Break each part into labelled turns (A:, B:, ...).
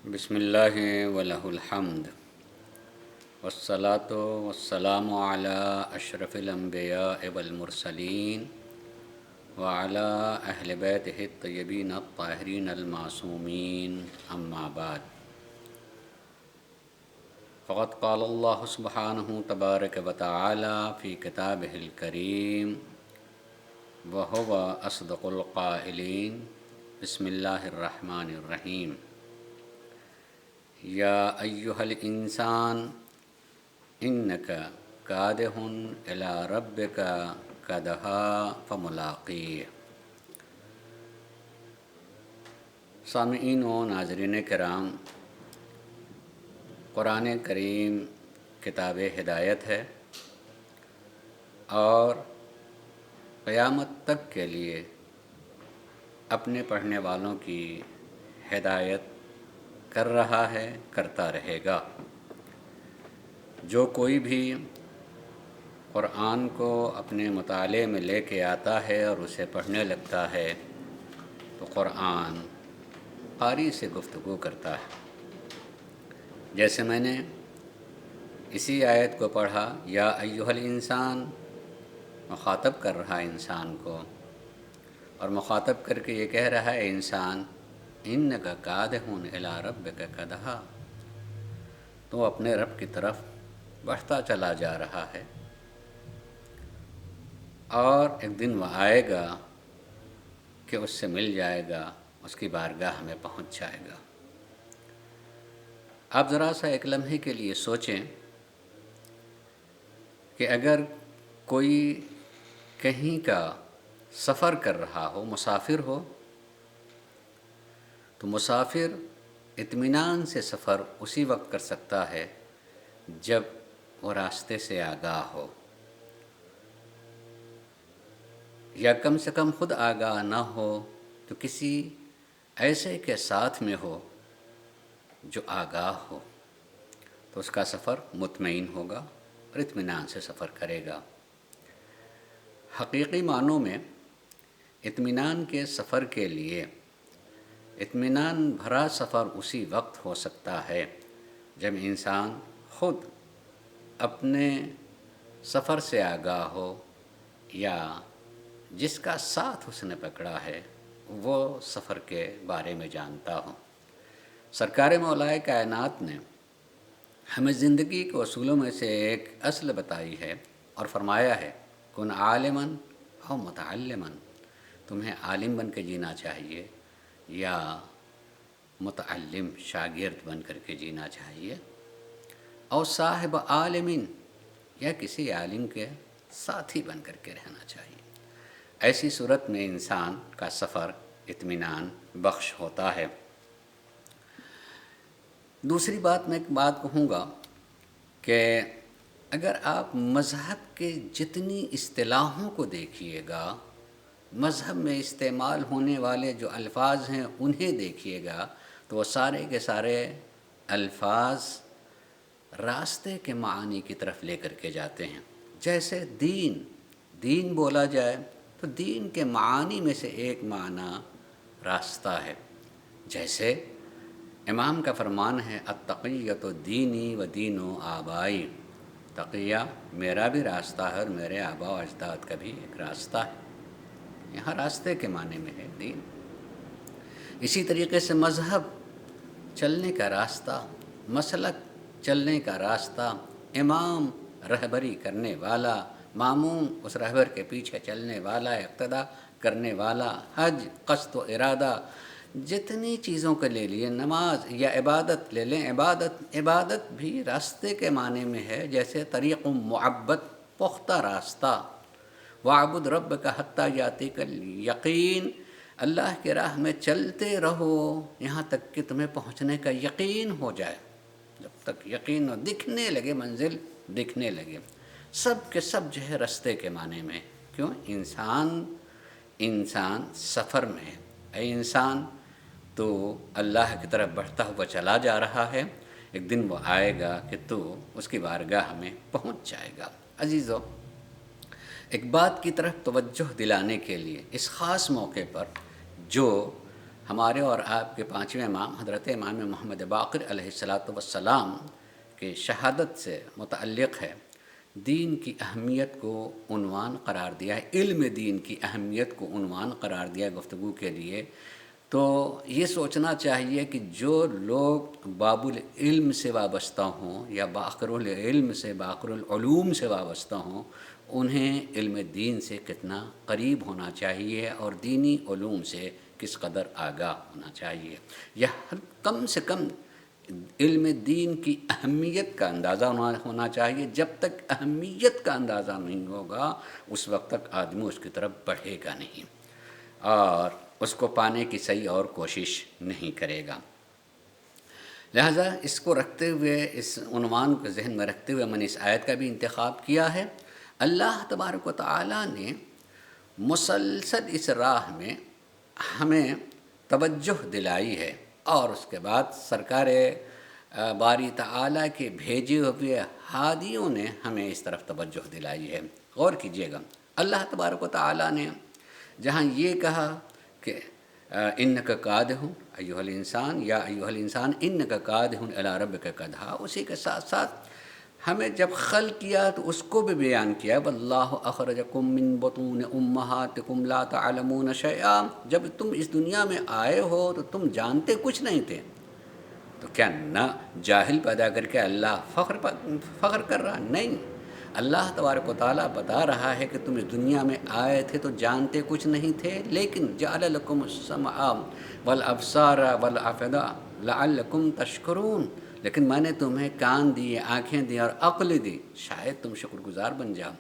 A: بسم اللہ ولہ الحمد والصلاة والسلام علی اشرف الانبیاء والمرسلین وعلی اہل بیتہ الطیبین الطاہرین المعصومین اما بعد فقد قال اللہ سبحانہ تبارک وتعالی فی کتابہ الکریم وہو اصدق القائلین بسم اللہ الرحمن الرحیم یا ایہا الانسان انک کادح الی ربک کدحا فملاقیہ۔ سامعین و ناظرین کرام، قرآن کریم کتاب ہدایت ہے اور قیامت تک کے لیے اپنے پڑھنے والوں کی ہدایت کر رہا ہے، کرتا رہے گا۔ جو کوئی بھی قرآن کو اپنے مطالعے میں لے کے آتا ہے اور اسے پڑھنے لگتا ہے تو قرآن قاری سے گفتگو کرتا ہے۔ جیسے میں نے اسی آیت کو پڑھا، یا ایہا الانسان، مخاطب کر رہا انسان کو، اور مخاطب کر کے یہ کہہ رہا ہے انسان، انک کادح الی ربک کدحا، تو اپنے رب کی طرف بڑھتا چلا جا رہا ہے، اور ایک دن وہ آئے گا کہ اس سے مل جائے گا، اس کی بارگاہ میں پہنچ جائے گا۔ آپ ذرا سا ایک لمحے کے لیے سوچیں کہ اگر کوئی کہیں کا سفر کر رہا ہو، مسافر ہو، تو مسافر اطمینان سے سفر اسی وقت کر سکتا ہے جب وہ راستے سے آگاہ ہو، یا کم سے کم خود آگاہ نہ ہو تو کسی ایسے کے ساتھ میں ہو جو آگاہ ہو، تو اس کا سفر مطمئن ہوگا اور اطمینان سے سفر کرے گا۔ حقیقی معنوں میں اطمینان کے سفر کے لیے اطمینان بھرا سفر اسی وقت ہو سکتا ہے جب انسان خود اپنے سفر سے آگاہ ہو، یا جس کا ساتھ اس نے پکڑا ہے وہ سفر کے بارے میں جانتا ہو۔ سرکار مولائے کائنات نے ہمیں زندگی کے اصولوں میں سے ایک اصل بتائی ہے اور فرمایا ہے، کن عالما او متعلما، تمہیں عالم بن کے جینا چاہیے یا متعلم شاگرد بن کر کے جینا چاہیے، اور صاحب عالم، یا کسی عالم کے ساتھی بن کر کے رہنا چاہیے۔ ایسی صورت میں انسان کا سفر اطمینان بخش ہوتا ہے۔ دوسری بات میں ایک بات کہوں گا کہ اگر آپ مذہب کے جتنی اصطلاحوں کو دیکھیے گا، مذہب میں استعمال ہونے والے جو الفاظ ہیں انہیں دیکھیے گا، تو وہ سارے کے سارے الفاظ راستے کے معنی کی طرف لے کر کے جاتے ہیں۔ جیسے دین بولا جائے تو دین کے معانی میں سے ایک معنی راستہ ہے۔ جیسے امام کا فرمان ہے، التقیۃ دینی و دین آبائی، تقیہ میرا بھی راستہ ہے اور میرے آبا و اجداد کا بھی ایک راستہ ہے۔ یہاں راستے کے معنی میں ہے دین۔ اسی طریقے سے مذہب چلنے کا راستہ، مسلک چلنے کا راستہ، امام رہبری کرنے والا، ماموم اس رہبر کے پیچھے چلنے والا، اقتداء کرنے والا، حج، قصد و ارادہ، جتنی چیزوں کو لے لیے، نماز یا عبادت لے لیں، عبادت بھی راستے کے معنی میں ہے۔ جیسے طریق معبد، پختہ راستہ، وَاعْبُدْ رَبَّكَ حَتَّىٰ يَأْتِيَكَ الْيَقِينُ، اللہ کی راہ میں چلتے رہو یہاں تک کہ تمہیں پہنچنے کا یقین ہو جائے، جب تک یقین ہو، دکھنے لگے، منزل دکھنے لگے۔ سب کے سب جو ہے راستے کے معنی میں۔ کیوں؟ انسان سفر میں ہے۔ اے انسان، تو اللہ کی طرف بڑھتا ہوا چلا جا رہا ہے، ایک دن وہ آئے گا کہ تو اس کی بارگاہ میں پہنچ جائے گا۔ عزیزو، ایک بات کی طرف توجہ دلانے کے لیے اس خاص موقع پر جو ہمارے اور آپ کے پانچویں امام حضرت امام محمد باقر علیہ الصلاۃ والسلام کے شہادت سے متعلق ہے، دین کی اہمیت کو عنوان قرار دیا ہے، علم دین کی اہمیت کو عنوان قرار دیا ہے گفتگو کے لیے۔ تو یہ سوچنا چاہیے کہ جو لوگ باب العلم سے وابستہ ہوں یا باقر العلم سے، باقر العلوم سے وابستہ ہوں، انہیں علم دین سے کتنا قریب ہونا چاہیے اور دینی علوم سے کس قدر آگاہ ہونا چاہیے، یا کم سے کم علم دین کی اہمیت کا اندازہ ہونا چاہیے۔ جب تک اہمیت کا اندازہ نہیں ہوگا اس وقت تک آدمی اس کی طرف بڑھے گا نہیں اور اس کو پانے کی صحیح اور کوشش نہیں کرے گا۔ لہذا اس کو رکھتے ہوئے، اس عنوان کو ذہن میں رکھتے ہوئے میں نے اس آیت کا بھی انتخاب کیا ہے۔ اللہ تبارک و تعالیٰ نے مسلسل اس راہ میں ہمیں توجہ دلائی ہے، اور اس کے بعد سرکار باری تعالیٰ کے بھیجے ہوئے ہادیوں نے ہمیں اس طرف توجہ دلائی ہے۔ غور کیجیے گا، اللہ تبارک و تعالیٰ نے جہاں یہ کہا کہ انک قادح ایھا الانسان یا ایھا الانسان انک قادح الی ربک قدحا، اسی کے ساتھ ساتھ ہمیں جب خلق کیا تو اس کو بھی بیان کیا، واللہ اخرجکم من بطون امہاتکم لا تعلمون شیئا، جب تم اس دنیا میں آئے ہو تو تم جانتے کچھ نہیں تھے، تو کیا نہ جاہل پیدا کر کے اللہ فخر کر رہا؟ نہیں، اللہ تبارک و تعالیٰ بتا رہا ہے کہ تم اس دنیا میں آئے تھے تو جانتے کچھ نہیں تھے، لیکن جعل لکم السمع والابصار والافئدہ لعلکم تشکرون، لیکن میں نے تمہیں کان دیے، آنکھیں دی اور عقل دی، شاید تم شکر گزار بن جاؤ۔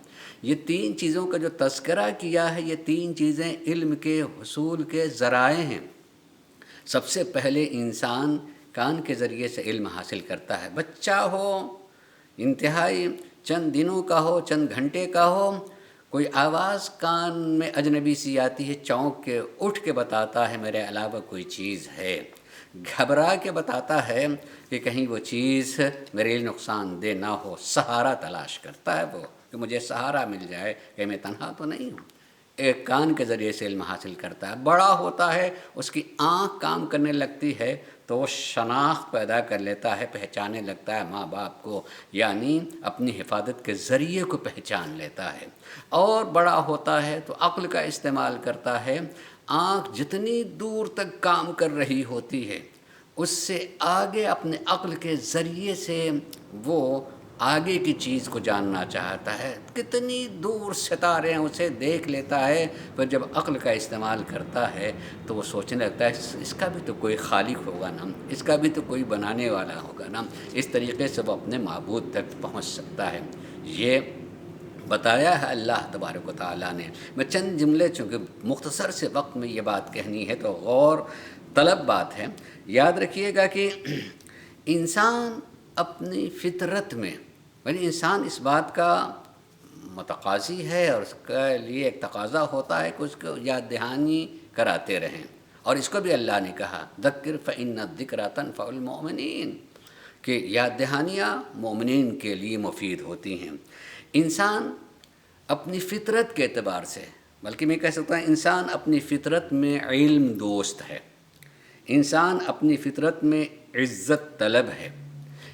A: یہ تین چیزوں کا جو تذکرہ کیا ہے، یہ تین چیزیں علم کے حصول کے ذرائع ہیں۔ سب سے پہلے انسان کان کے ذریعے سے علم حاصل کرتا ہے، بچہ ہو، انتہائی چند دنوں کا ہو، چند گھنٹے کا ہو، کوئی آواز کان میں اجنبی سی آتی ہے، چونک کے اٹھ کے بتاتا ہے میرے علاوہ کوئی چیز ہے، گھبرا کے بتاتا ہے کہ کہیں وہ چیز میرے لیے نقصان دہ نہ ہو، سہارا تلاش کرتا ہے وہ کہ مجھے سہارا مل جائے کہ میں تنہا تو نہیں ہوں۔ ایک کان کے ذریعے سے علم حاصل کرتا ہے، بڑا ہوتا ہے، اس کی آنکھ کام کرنے لگتی ہے تو وہ شناخت پیدا کر لیتا ہے، پہچانے لگتا ہے ماں باپ کو، یعنی اپنی حفاظت کے ذریعے کو پہچان لیتا ہے، اور بڑا ہوتا ہے تو عقل کا استعمال کرتا ہے۔ آنکھ جتنی دور تک کام کر رہی ہوتی ہے اس سے آگے اپنے عقل کے ذریعے سے وہ آگے کی چیز کو جاننا چاہتا ہے، کتنی دور ستارے ہیں اسے دیکھ لیتا ہے، پھر جب عقل کا استعمال کرتا ہے تو وہ سوچنے لگتا ہے اس کا بھی تو کوئی خالق ہوگا نا، اس کا بھی تو کوئی بنانے والا ہوگا نا، اس طریقے سے وہ اپنے معبود تک پہنچ سکتا ہے۔ یہ بتایا ہے اللہ تبارک و تعالیٰ نے۔ میں چند جملے، چونکہ مختصر سے وقت میں یہ بات کہنی ہے تو غور طلب بات ہے، یاد رکھیے گا کہ انسان اپنی فطرت میں، یعنی انسان اس بات کا متقاضی ہے اور اس کے لیے ایک تقاضا ہوتا ہے کہ اس کو یاد دہانی کراتے رہیں، اور اس کو بھی اللہ نے کہا ذکر فإن الذکریٰ تنفع المؤمنین، کہ یاد دہانیاں مومنین کے لیے مفید ہوتی ہیں۔ انسان اپنی فطرت کے اعتبار سے، بلکہ میں کہہ سکتا ہوں انسان اپنی فطرت میں علم دوست ہے، انسان اپنی فطرت میں عزت طلب ہے،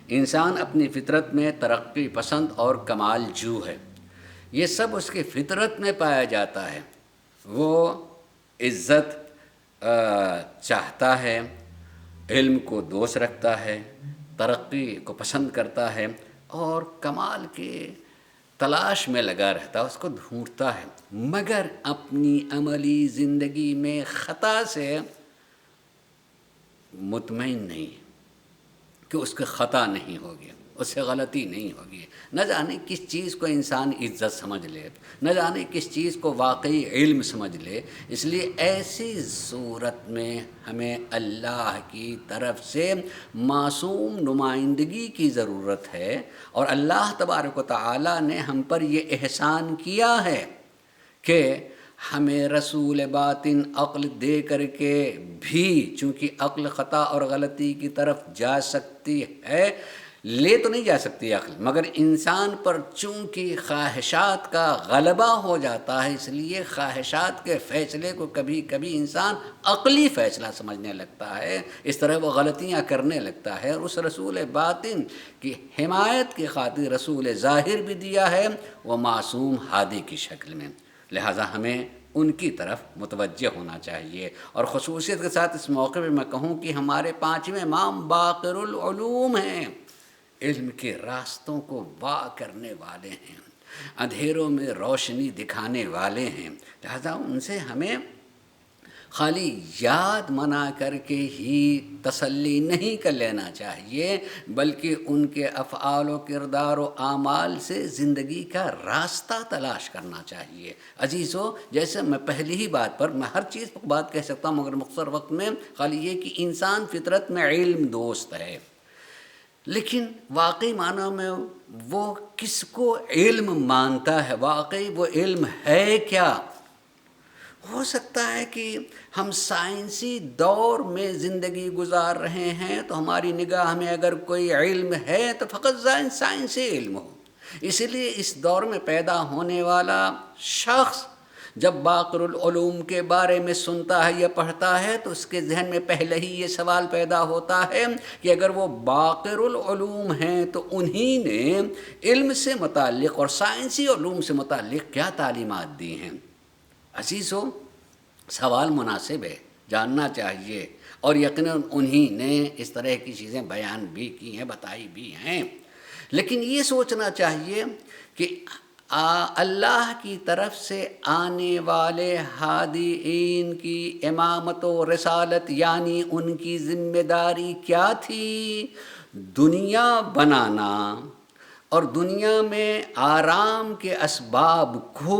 A: انسان اپنی فطرت میں ترقی پسند اور کمال جو ہے، یہ سب اس کی فطرت میں پایا جاتا ہے۔ وہ عزت چاہتا ہے، علم کو دوست رکھتا ہے، ترقی کو پسند کرتا ہے، اور کمال کے تلاش میں لگا رہتا ہے، اس کو ڈھونڈتا ہے، مگر اپنی عملی زندگی میں خطا سے مطمئن نہیں کہ اس کے خطا نہیں ہوگی، اس سے غلطی نہیں ہوگی۔ نہ جانے کس چیز کو انسان عزت سمجھ لے، نہ جانے کس چیز کو واقعی علم سمجھ لے۔ اس لیے ایسی صورت میں ہمیں اللہ کی طرف سے معصوم نمائندگی کی ضرورت ہے، اور اللہ تبارک و تعالیٰ نے ہم پر یہ احسان کیا ہے کہ ہمیں رسول باطن عقل دے کر کے بھی، چونکہ عقل خطا اور غلطی کی طرف جا سکتی ہے، لے تو نہیں جا سکتی عقل، مگر انسان پر چونکہ خواہشات کا غلبہ ہو جاتا ہے، اس لیے خواہشات کے فیصلے کو کبھی کبھی انسان عقلی فیصلہ سمجھنے لگتا ہے، اس طرح وہ غلطیاں کرنے لگتا ہے، اور اس رسول باطن کی حمایت کی خاطر رسول ظاہر بھی دیا ہے، وہ معصوم ہادی کی شکل میں، لہٰذا ہمیں ان کی طرف متوجہ ہونا چاہیے۔ اور خصوصیت کے ساتھ اس موقع پہ میں کہوں کہ ہمارے پانچویں امام باقر العلوم ہیں، علم کے راستوں کو واہ کرنے والے ہیں، اندھیروں میں روشنی دکھانے والے ہیں، لہذا ان سے ہمیں خالی یاد منا کر کے ہی تسلی نہیں کر لینا چاہیے، بلکہ ان کے افعال و کردار و اعمال سے زندگی کا راستہ تلاش کرنا چاہیے۔ عزیزو، جیسے میں پہلی ہی بات پر، میں ہر چیز پر بات کہہ سکتا ہوں مگر مختصر وقت میں، خالی یہ کہ انسان فطرت میں علم دوست ہے، لیکن واقعی معنی میں وہ کس کو علم مانتا ہے، واقعی وہ علم ہے کیا؟ ہو سکتا ہے کہ ہم سائنسی دور میں زندگی گزار رہے ہیں تو ہماری نگاہ میں اگر کوئی علم ہے تو فقط سائنسی علم ہو، اسی لیے اس دور میں پیدا ہونے والا شخص جب باقر العلوم کے بارے میں سنتا ہے یا پڑھتا ہے تو اس کے ذہن میں پہلے ہی یہ سوال پیدا ہوتا ہے کہ اگر وہ باقر العلوم ہیں تو انہی نے علم سے متعلق اور سائنسی علوم سے متعلق کیا تعلیمات دی ہیں۔ عزیزو، سوال مناسب ہے، جاننا چاہیے، اور یقیناً انہی نے اس طرح کی چیزیں بیان بھی کی ہیں، بتائی بھی ہیں، لیکن یہ سوچنا چاہیے کہ اللہ کی طرف سے آنے والے ہادیین کی امامت و رسالت، یعنی ان کی ذمہ داری کیا تھی؟ دنیا بنانا اور دنیا میں آرام کے اسباب کو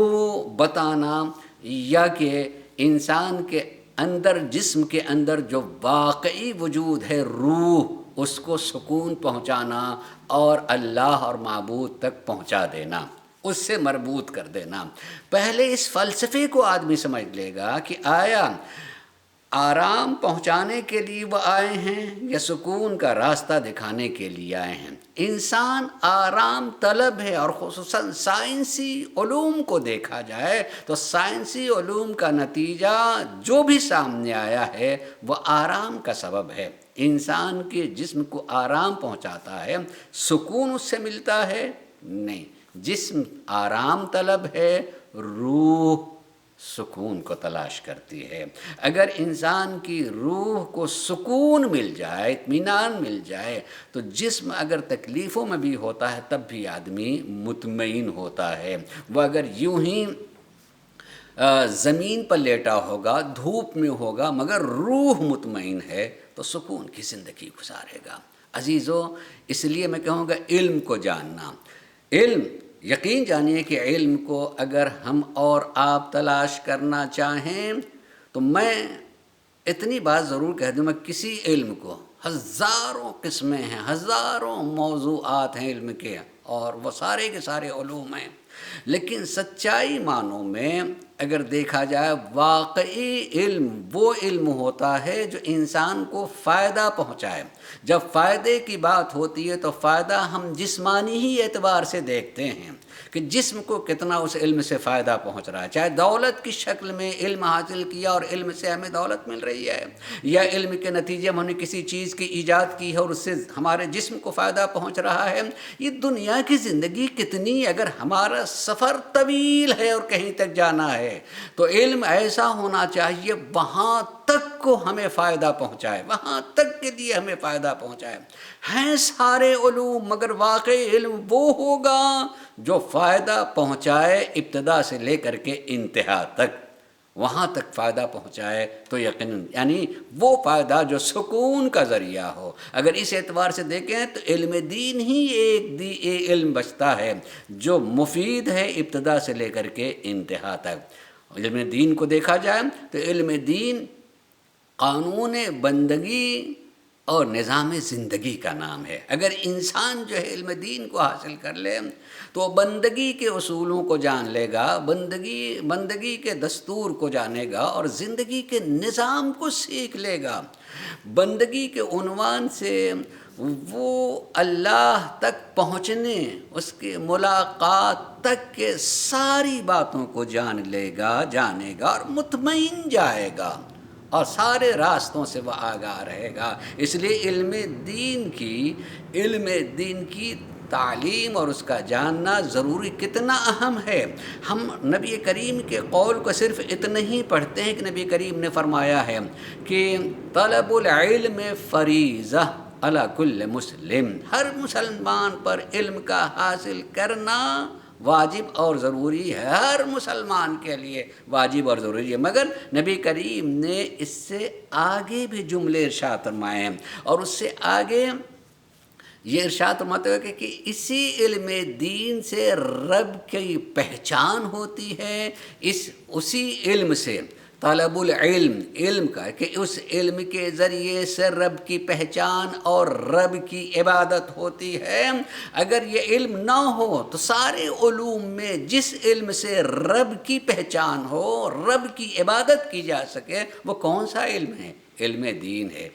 A: بتانا، یا کہ انسان کے اندر، جسم کے اندر جو واقعی وجود ہے روح، اس کو سکون پہنچانا اور اللہ اور معبود تک پہنچا دینا، اس سے مربوط کر دینا۔ پہلے اس فلسفے کو آدمی سمجھ لے گا کہ آیا آرام پہنچانے کے لیے وہ آئے ہیں یا سکون کا راستہ دکھانے کے لیے آئے ہیں۔ انسان آرام طلب ہے، اور خصوصاً سائنسی علوم کو دیکھا جائے تو سائنسی علوم کا نتیجہ جو بھی سامنے آیا ہے وہ آرام کا سبب ہے، انسان کے جسم کو آرام پہنچاتا ہے، سکون اس سے ملتا ہے نہیں، جسم آرام طلب ہے، روح سکون کو تلاش کرتی ہے۔ اگر انسان کی روح کو سکون مل جائے، اطمینان مل جائے، تو جسم اگر تکلیفوں میں بھی ہوتا ہے تب بھی آدمی مطمئن ہوتا ہے۔ وہ اگر یوں ہی زمین پر لیٹا ہوگا، دھوپ میں ہوگا، مگر روح مطمئن ہے تو سکون کی زندگی گزارے گا۔ عزیزو، اس لیے میں کہوں گا علم کو جاننا، علم، یقین جانیے کہ علم کو اگر ہم اور آپ تلاش کرنا چاہیں تو میں اتنی بات ضرور کہہ دوں، میں کسی علم کو، ہزاروں قسمیں ہیں، ہزاروں موضوعات ہیں علم کے، اور وہ سارے کے سارے علوم ہیں، لیکن سچائی معنوں میں اگر دیکھا جائے واقعی علم وہ علم ہوتا ہے جو انسان کو فائدہ پہنچائے۔ جب فائدے کی بات ہوتی ہے تو فائدہ ہم جسمانی ہی اعتبار سے دیکھتے ہیں کہ جسم کو کتنا اس علم سے فائدہ پہنچ رہا ہے، چاہے دولت کی شکل میں علم حاصل کیا اور علم سے ہمیں دولت مل رہی ہے، یا علم کے نتیجے میں ہم نے کسی چیز کی ایجاد کی ہے اور اس سے ہمارے جسم کو فائدہ پہنچ رہا ہے۔ یہ دنیا کی زندگی کتنی، اگر ہمارا سفر طویل ہے اور کہیں تک جانا ہے تو علم ایسا ہونا چاہیے وہاں تک کو ہمیں فائدہ پہنچائے، وہاں تک کے لیے ہمیں فائدہ پہنچائے۔ ہیں سارے علوم، مگر واقعی علم وہ ہوگا جو فائدہ پہنچائے ابتدا سے لے کر کے انتہا تک، وہاں تک فائدہ پہنچائے تو یقیناً، یعنی وہ فائدہ جو سکون کا ذریعہ ہو۔ اگر اس اعتبار سے دیکھیں تو علم دین ہی ایک علم بچتا ہے جو مفید ہے ابتدا سے لے کر کے انتہا تک۔ علم دین کو دیکھا جائے تو علم دین قانون بندگی اور نظام زندگی کا نام ہے۔ اگر انسان جو ہے علم دین کو حاصل کر لے تو وہ بندگی کے اصولوں کو جان لے گا، بندگی کے دستور کو جانے گا اور زندگی کے نظام کو سیکھ لے گا۔ بندگی کے عنوان سے وہ اللہ تک پہنچنے، اس کے ملاقات تک کے ساری باتوں کو جانے گا اور مطمئن جائے گا اور سارے راستوں سے وہ آگاہ رہے گا۔ اس لیے علم دین کی تعلیم اور اس کا جاننا ضروری کتنا اہم ہے۔ ہم نبی کریم کے قول کو صرف اتنا ہی پڑھتے ہیں کہ نبی کریم نے فرمایا ہے کہ طلب العلم فریضہ علی کل مسلم، ہر مسلمان پر علم کا حاصل کرنا واجب اور ضروری ہے، ہر مسلمان کے لیے واجب اور ضروری ہے۔ مگر نبی کریم نے اس سے آگے بھی جملے ارشاد فرمائے ہیں، اور اس سے آگے یہ ارشاد فرماتے ہوئے کہ اسی علم دین سے رب کی پہچان ہوتی ہے، اسی علم سے طلب العلم، علم کا کہ اس علم کے ذریعے سے رب کی پہچان اور رب کی عبادت ہوتی ہے۔ اگر یہ علم نہ ہو تو سارے علوم میں جس علم سے رب کی پہچان ہو، رب کی عبادت کی جا سکے، وہ کون سا علم ہے؟ علم دین ہے۔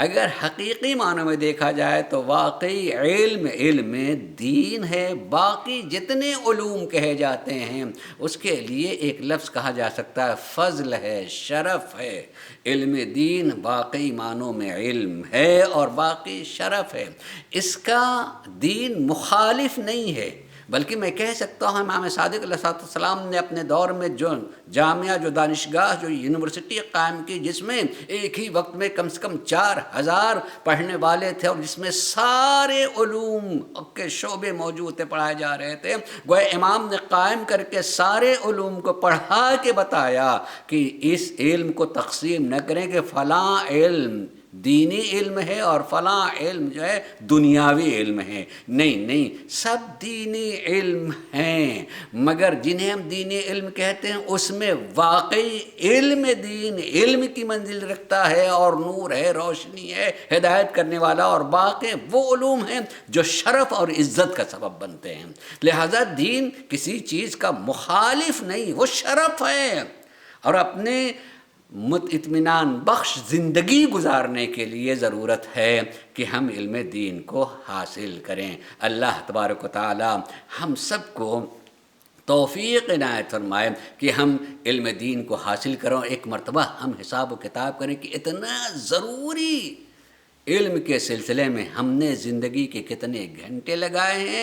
A: اگر حقیقی معنوں میں دیکھا جائے تو واقعی علم دین ہے۔ باقی جتنے علوم کہے جاتے ہیں اس کے لیے ایک لفظ کہا جا سکتا ہے فضل ہے، شرف ہے۔ علم دین باقی معنوں میں علم ہے اور باقی شرف ہے۔ اس کا دین مخالف نہیں ہے، بلکہ میں کہہ سکتا ہوں امام صادق علیہ السلام نے اپنے دور میں جو جامعہ، جو دانشگاہ، جو یونیورسٹی قائم کی، جس میں ایک ہی وقت میں کم سے کم 4000 پڑھنے والے تھے اور جس میں سارے علوم کے شعبے موجود تھے، پڑھائے جا رہے تھے، گویا امام نے قائم کر کے سارے علوم کو پڑھا کے بتایا کہ اس علم کو تقسیم نہ کریں کہ فلاں علم دینی علم ہے اور فلاں علم جو ہے دنیاوی علم ہے۔ نہیں، سب دینی علم ہیں، مگر جنہیں ہم دینی علم کہتے ہیں اس میں واقعی علم دین علم کی منزل رکھتا ہے اور نور ہے، روشنی ہے، ہدایت کرنے والا، اور باقی وہ علوم ہیں جو شرف اور عزت کا سبب بنتے ہیں۔ لہذا دین کسی چیز کا مخالف نہیں، وہ شرف ہے، اور اپنے اطمینان بخش زندگی گزارنے کے لیے ضرورت ہے کہ ہم علم دین کو حاصل کریں۔ اللہ تبارک و تعالی ہم سب کو توفیق عنایت فرمائے کہ ہم علم دین کو حاصل کریں۔ ایک مرتبہ ہم حساب و کتاب کریں کہ اتنا ضروری علم کے سلسلے میں ہم نے زندگی کے کتنے گھنٹے لگائے ہیں۔